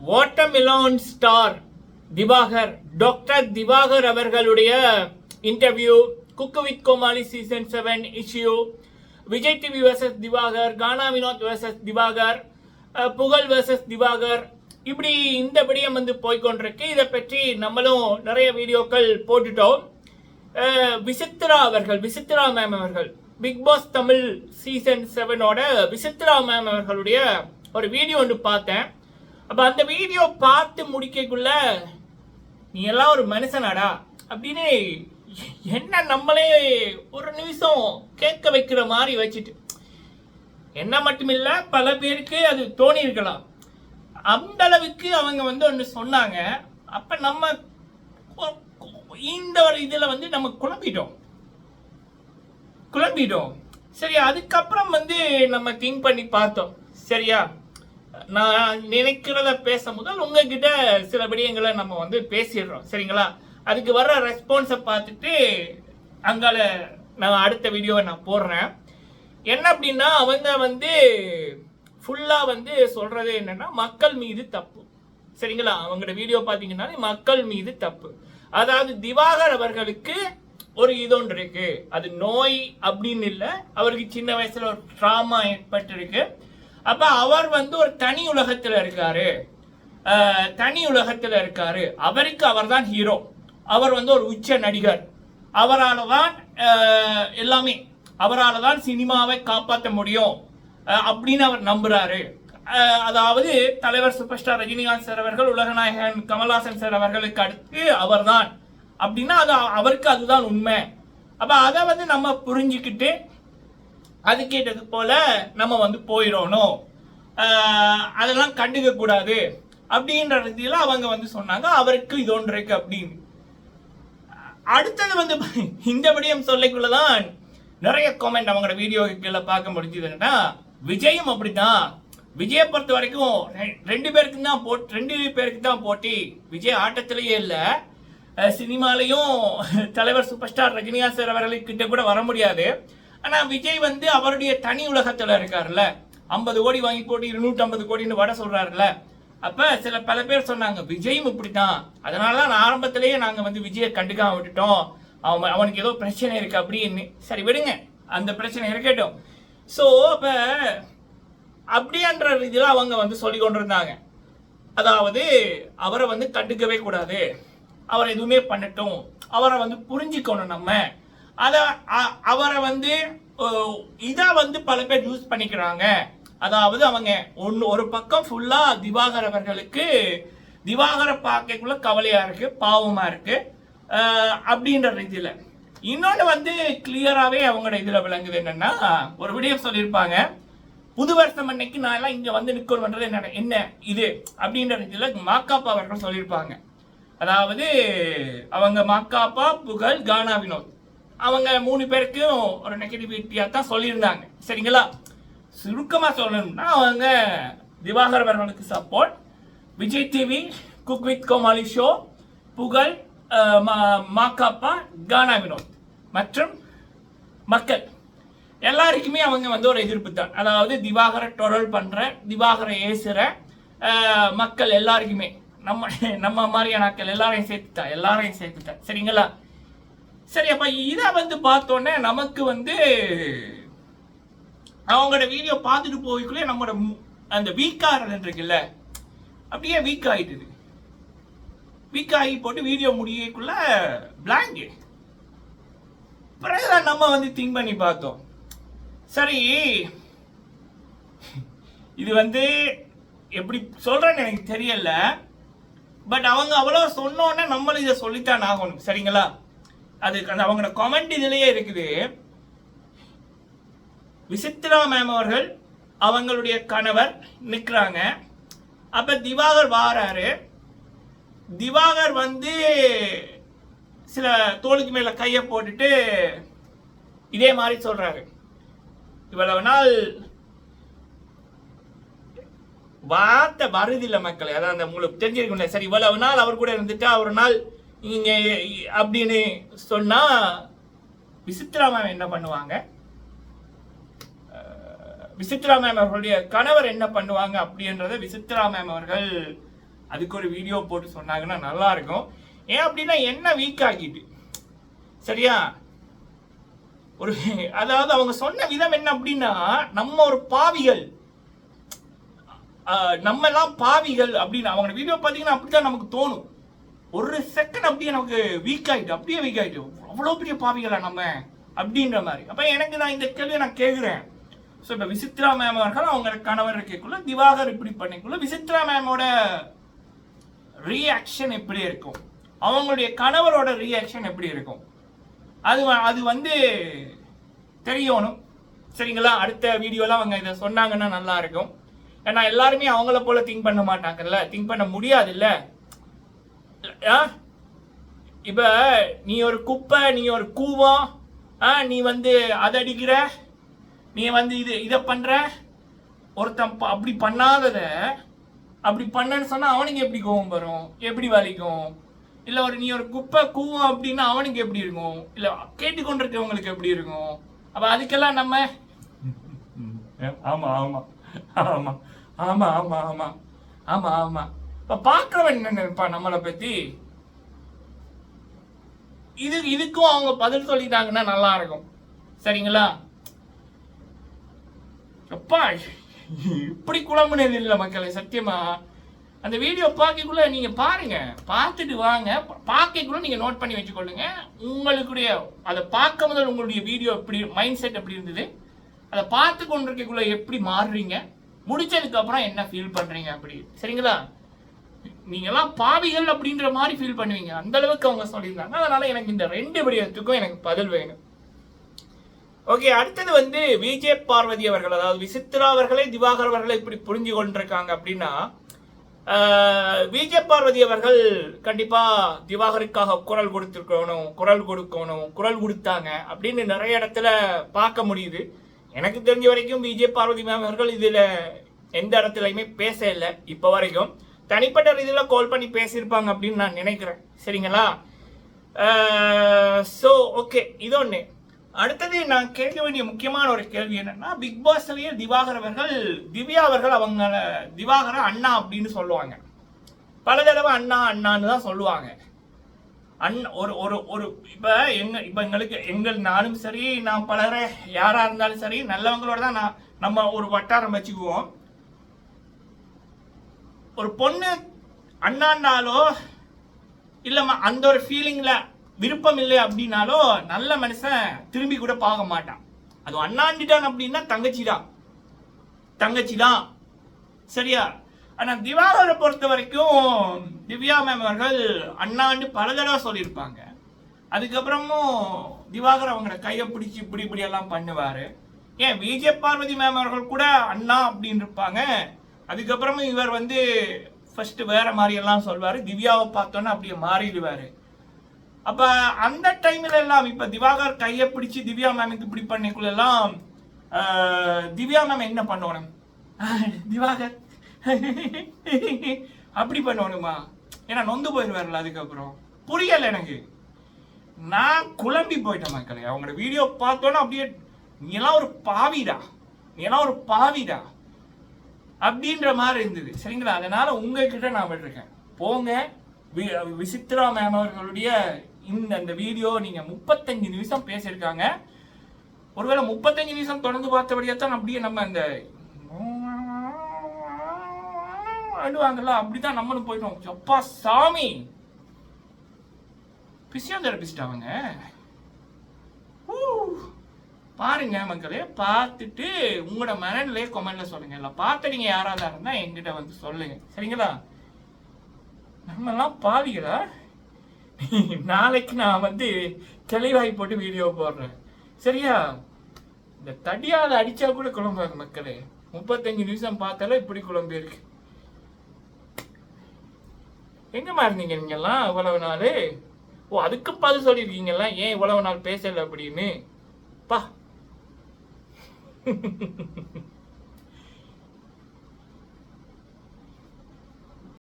Watermelon star Diwakar, doctor Diwakar அவர்களுடைய interview, cook with Comali season 7 issue, Vijay TV versus Diwakar, Gana Vinoth versus Diwakar, Pugazh versus Diwakar, இப்படி இந்த விடயம் போய்கொண்டிருக்கு. இதை பற்றி நம்மளும் நிறைய வீடியோக்கள் போட்டுட்டோம். விசித்ரா மேம் அவர்கள் பிக் பாஸ் தமிழ் சீசன் 7ஓட விசித்ரா மேம் அவர்களுடைய ஒரு வீடியோ ஒன்று பார்த்தேன். அப்போ அந்த வீடியோ பார்த்து முடிக்கக்குள்ள நீ எல்லாம் ஒரு மனுஷனாடா அப்படின்னு என்ன நம்மளே ஒரு நிமிஷம் கேட்க வைக்கிற மாதிரி வச்சுட்டு, என்ன மட்டுமில்ல பல பேருக்கு அது தோணி இருக்கலாம். அந்த அளவுக்கு அவங்க ஒன்று சொன்னாங்க. அப்ப நம்ம இந்த ஒரு இதுல நம்ம குழம்பிட்டோம். சரி, அதுக்கப்புறம் நம்ம திங்க் பண்ணி பார்த்தோம். சரியா, நான் நினைக்கிறத பேச முதல் உங்ககிட்ட சில விடயங்களை நம்ம பேசிடுறோம். சரிங்களா, அதுக்கு வர்ற ரெஸ்பான்ஸை பார்த்துட்டு அங்கால நான் அடுத்த வீடியோவை நான் போடுறேன். என்ன அப்படின்னா, அவங்க ஃபுல்லா சொல்றது என்னன்னா மக்கள் மீது தப்பு. சரிங்களா, அவங்களோட வீடியோ பார்த்தீங்கன்னா மக்கள் மீது தப்பு. அதாவது திவாகர் அவர்களுக்கு ஒரு இதொன்று இருக்கு, அது நோய் அப்படின்னு இல்லை, அவருக்கு சின்ன வயசுல ஒரு ட்ராமா ஏற்பட்டிருக்கு. அப்ப அவர் ஒரு தனி உலகத்துல இருக்காரு. அவருக்கு அவர் தான் ஹீரோ. அவர் ஒரு உச்ச நடிகர். அவரால் தான் எல்லாமே, அவரால் தான் சினிமாவை காப்பாற்ற முடியும் அப்படின்னு அவர் நம்புறாரு. அதாவது தலைவர் சூப்பர் ஸ்டார் ரஜினிகாந்த் சார் அவர்கள், உலகநாயகன் கமல்ஹாசன் சார் அவர்களுக்கு அடுத்து அவர் தான் அப்படின்னா அது அவருக்கு அதுதான் உண்மை. அப்ப அதை நம்ம புரிஞ்சுக்கிட்டு அதுக்கேட்டது போல நம்ம போயிடணும், அதெல்லாம் கண்டுக்க கூடாது அப்படின்ற ரீதியில அவங்க சொன்னாங்க அவருக்கு இது ஒன்று இருக்கு அப்படின்னு. அடுத்தது இந்த விடயம் சொல்லிக்குள்ளதான் நிறைய கமெண்ட் அவங்களோட வீடியோக்குள்ள பார்க்க முடிஞ்சதுன்னா, விஜயும் அப்படிதான். விஜயை பொறுத்த வரைக்கும் ரெண்டு பேருக்கு தான் போட்டி. விஜய் ஆட்டத்திலேயே இல்லை, சினிமாலையும் தலைவர் சூப்பர் ஸ்டார் ரஜினிகாந்த் சார் அவர்களுக்கிட்ட கூட வர முடியாது. ஆனா விஜய் அவருடைய தனி உலகத்துல இருக்காருல்ல, 50 கோடி வாங்கி போட்டு 250 கோடின்னு வட சொல்றாருல்ல. அப்ப பல பேர் சொன்னாங்க விஜயும் இப்படித்தான், அதனாலதான் நான் ஆரம்பத்திலேயே நாங்க விஜயை கண்டுக்காம விட்டுட்டோம், அவனுக்கு ஏதோ பிரச்சனை இருக்கு அப்படின்னு. சரி விடுங்க, அந்த பிரச்சனை இருக்கட்டும். சோ அப்ப அப்படின்ற ரீதியில அவங்க சொல்லி கொண்டிருந்தாங்க. அதாவது அவரை கண்டுக்கவே கூடாது, அவர் எதுவுமே பண்ணட்டும், அவரை புரிஞ்சுக்கணும் நம்ம. அவரை இதா பல பேர் யூஸ் பண்ணிக்கிறாங்க. அதாவது அவங்க ஒரு பக்கம் ஃபுல்லா திவாகர் அவர்களுக்கு திவாகரை பார்க்கக்குள்ள கவலையா இருக்கு, பாவமா இருக்கு அப்படின்ற ரீதியில. இன்னொன்று கிளியராகவே அவங்களோட இதுல விளங்குது என்னன்னா, ஒரு விடயம் சொல்லியிருப்பாங்க, புது வருஷம் அன்னைக்கு நான் எல்லாம் இங்க நிக்கணும் பண்றது என்ன இது அப்படின்ற ரீதியில மாக்காப்பா அவர்கள் சொல்லியிருப்பாங்க. அதாவது அவங்க மாக்காப்பா, புகழ், கானா வினோத், அவங்க 3 பேருக்கும் ஒரு நெகட்டிவிட்டியா தான் சொல்லியிருந்தாங்க. சரிங்களா, சுருக்கமா சொல்லணும்னா அவங்க திவாகர் அவர்களுக்கு support, Vijay TV, cook with Comali show, Pugazh, Makapa, கானா வினோத் மற்றும் மக்கள் எல்லாருக்குமே அவங்க ஒரு எதிர்ப்பு தான். அதாவது திவாகரை டொரல் பண்ற, திவாகரை ஏசுற மக்கள் எல்லாருக்குமே, நம்ம மாதிரியான ஆட்கள் எல்லாரையும் சேர்த்துட்டா. சரிங்களா, சரி. அப்ப இதை பார்த்தோன்னே நமக்கு அவங்களோட வீடியோ பார்த்துட்டு போய்க்குள்ளே நம்மளோட அந்த வீக்காரன் இருக்குல்ல, அப்படியே வீக் ஆயிட்டுது. வீக் ஆகி போட்டு வீடியோ முடியக்குள்ள பிளாங்க். பிறகுதான் நம்ம திங்க் பண்ணி பார்த்தோம். சரி, இது எப்படி சொல்றேன்னு எனக்கு தெரியல, பட் அவங்க அவ்வளவு சொன்னோன்னே நம்மளும் இதை சொல்லித்தான் ஆகணும். சரிங்களா, அது அவங்களோட கமெண்ட் இதுலயே இருக்குது. விசித்ரா மேம் அவர்கள் அவங்களுடைய கணவர் நிற்கிறாங்க. அப்ப திவாகர் வாராரு. திவாகர் சில தோளுக்கு மேல கைய போட்டுட்டு இதே மாதிரி சொல்றாரு, இவ்வளவு நாள் வார்த்தை வருதில்லை மக்களே, அதான் உங்களுக்கு தெரிஞ்சிருக்கும். சரி, இவ்வளவு நாள் அவர் கூட இருந்துட்டா ஒரு நாள் இங்க அப்படின்னு சொன்னா விசித்ரா மேம் என்ன பண்ணுவாங்க, விசித்ரா மேம் அவர்களுடைய கணவர் என்ன பண்ணுவாங்க அப்படின்றத விசித்ரா மேம் அவர்கள் அதுக்கு ஒரு வீடியோ போட்டு சொன்னாங்கன்னா நல்லா இருக்கும். ஏன் அப்படின்னா என்ன வீக் ஆகிட்டு சரியா, ஒரு அதாவது அவங்க சொன்ன விதம் என்ன அப்படின்னா, நம்ம ஒரு பாவிகள், நம்ம எல்லாம் பாவிகள் அப்படின்னு அவங்க வீடியோ பார்த்தீங்கன்னா அப்படிதான் நமக்கு தோணும். ஒரு செகண்ட் அப்படியே நமக்கு வீக் ஆயிட்டு, அப்படியே வீக் ஆயிட்டு, அவ்வளோ பெரிய பாவிகளா நம்ம அப்படின்ற மாதிரி. அப்ப எனக்கு நான் இந்த கேள்வியை நான் கேட்குறேன். ஸோ இப்போ விசித்ரா மேம் அவர்கள் அவங்க கணவர் இருக்கக்குள்ள திவாகர் இப்படி பண்ணிக்குள்ள விசித்ரா மேமோட ரியாக்ஷன் எப்படி இருக்கும், அவங்களுடைய கணவரோட ரியாக்ஷன் எப்படி இருக்கும், அது வந்து தெரியணும் சரிங்களா. அடுத்த வீடியோலாம் அவங்க இதை சொன்னாங்கன்னா நல்லா இருக்கும். ஏன்னா எல்லாருமே அவங்கள போல திங்க் பண்ண மாட்டாங்கல்ல, திங்க் பண்ண முடியாது இல்ல. இப்ப நீ ஒரு குப்பை, நீ ஒரு கூவம், நீ வந்து அதை அடிக்கிற, நீ வந்து இதை பண்ற, ஒருத்தன் அப்படி பண்ணாதத அப்படி பண்ணன்னு சொன்னா அவனுக்கு எப்படி கோவம் வரும், எப்படி வலிக்கும்? இல்ல நீ ஒரு குப்பை கூவம் அப்படின்னா அவனுக்கு எப்படி இருக்கும், இல்ல கேட்டுக்கொண்டிருக்கவங்களுக்கு எப்படி இருக்கும்? அப்ப அதுக்கெல்லாம் நம்ம ஆமா ஆமா ஆமா ஆமா ஆமா ஆமா ஆமா ஆமா இப்ப பாக்குறவன் என்ன நினைப்பா நம்மளை பத்தி? இதுக்கும் அவங்க பதில் சொல்லிட்டாங்கன்னா நல்லா இருக்கும் சரிங்களா. அப்பா இப்படி குழம்புனது இல்லை மக்களே சத்தியமா. அந்த வீடியோ பார்க்கக்குள்ள நீங்க பாருங்க, பார்த்துட்டு வாங்க, பார்க்கக்குள்ள நீங்க நோட் பண்ணி வச்சுக்கொள்ளுங்க. உங்களுடைய அதை பார்க்க முதல் உங்களுடைய வீடியோ எப்படி மைண்ட் செட் எப்படி இருந்தது, அதை பார்த்து கொண்டிருக்கக்குள்ள எப்படி மாறுறீங்க, முடிச்சதுக்கு அப்புறம் என்ன ஃபீல் பண்றீங்க அப்படி சரிங்களா. நீங்க எல்லாம் பாவிகள் அப்படின்ற மாதிரி ஃபீல் பண்ணுவீங்க, அந்த அளவுக்கு அவங்க சொல்லியிருந்தாங்க. அதனால எனக்கு இந்த 2 விடயத்துக்கும் எனக்கு பதில் வேணும். ஓகே, அடுத்தது வந்து விஜய் பார்வதி அவர்கள், அதாவது விசித்ரா அவர்களே திவாகர் அவர்களை இப்படி புரிஞ்சு கொண்டிருக்காங்க அப்படின்னா, விஜய் பார்வதி அவர்கள் கண்டிப்பா திவாகருக்காக குரல் கொடுத்துருக்கணும், குரல் கொடுத்தாங்க அப்படின்னு நிறைய இடத்துல பார்க்க முடியுது. எனக்கு தெரிஞ்ச வரைக்கும் விஜய் பார்வதி மேம் அவர்கள் இதுல எந்த இடத்துலையுமே பேச இல்லை இப்ப வரைக்கும். தனிப்பட்ட ரீதியில் கால் பண்ணி பேசியிருப்பாங்க அப்படின்னு நான் நினைக்கிறேன் சரிங்களா. ஸோ ஓகே, இது ஒன்று. அடுத்தது நான் கேட்க வேண்டிய முக்கியமான ஒரு கேள்வி என்னன்னா, பிக் பாஸ்லயே திவாகர் அவர்கள் திவ்யா அவர்கள் அவங்க திவாகர அண்ணா அப்படின்னு சொல்லுவாங்க, பல தடவை அண்ணா அண்ணான்னு தான் சொல்லுவாங்க. ஒரு இப்ப எங்களுக்கு நானும் சரி, நான் பலரை யாரா இருந்தாலும் சரி, நல்லவங்களோட தான் நம்ம ஒரு வட்டாரம் வச்சுக்குவோம். ஒரு பொண்ணு அண்ணான்னாலோ இல்ல அந்த ஒரு ஃபீலிங்ல விருப்பம் இல்லை அப்படின்னாலோ நல்ல மனுஷன் திரும்பி கூட பார்க்க மாட்டான். அது அண்ணாண்டிட்டான் அப்படின்னா தங்கச்சி தான் சரியா. ஆனா திவாகரை பொறுத்த வரைக்கும் திவ்யா மேம் அவர்கள் அண்ணாண்டு பல தடவை சொல்லியிருப்பாங்க. அதுக்கப்புறமும் திவாகர் அவங்களோட கையை பிடிச்சி இப்படி எல்லாம் பண்ணுவாரு. ஏன் விஜய் பார்வதி மேம் அவர்கள் கூட அண்ணா அப்படின்னு இருப்பாங்க. அதுக்கப்புறமும் இவர் வந்து ஃபர்ஸ்ட் வேற மாதிரி எல்லாம் சொல்வாரு, திவ்யாவை பார்த்தோன்னா அப்படியே மாறிடுவாரு. அப்ப அந்த டைம்ல எல்லாம் இப்ப திவாகர் கையை பிடிச்சி திவ்யா மேமுக்கு இப்படி பண்ணிக்குள்ள எல்லாம் திவ்யா மேம் என்ன பண்ணணும், திவாகர் அப்படி பண்ணணுமா? ஏன்னா நொந்து போயிடுவார்ல. அதுக்கப்புறம் புரியல எனக்கு, நான் குழம்பி போயிட்டேன் மக்களே. அவங்களோட வீடியோ பார்த்தோன்னா அப்படியே நீ எல்லாம் ஒரு பாவிடா அப்படின்ற மாதிரி இருந்தது சரிங்களா. அதனால உங்ககிட்ட நான் விட்டுருக்கேன், போங்க விசித்ரா மேம் அவர்களுடைய இந்த வீடியோ நீங்க 35 நிமிஷம் பேசியிருக்காங்க. ஒருவேளை 35 நிமிஷம் தொடர்ந்து பார்த்தபடியா தான் அப்படியே நம்ம அந்த ஆடுவாங்கல்ல அப்படிதான் நம்மளும் போயிட்டோம். அப்பா சாமி, பிசியோதெரபிஸ்ட் அவங்க. பாருங்க மக்களே, பார்த்துட்டு உங்களோட மனநிலையை கமெண்ட்ல சொல்லுங்க. இல்லை பார்த்து நீங்க யாராவது இருந்தா என்கிட்ட வந்து சொல்லுங்க சரிங்களா. நம்ம எல்லாம் பாவிகளா? நாளைக்கு நான் வந்து தெளிவாய் போட்டு வீடியோ போடுறேன் சரியா. இந்த தடியால அடிச்சா கூட குழம்பாங்க மக்களே. 35 நிமிஷம் பார்த்தாலும் இப்படி குழம்பு இருக்கு. எங்கம்மா இருந்தீங்க நீங்கெல்லாம் இவ்வளவு நாள்? ஓ, அதுக்கு பதில் சொல்லியிருக்கீங்களா ஏன் இவ்வளவு நாள் பேசல அப்படின்னு. பா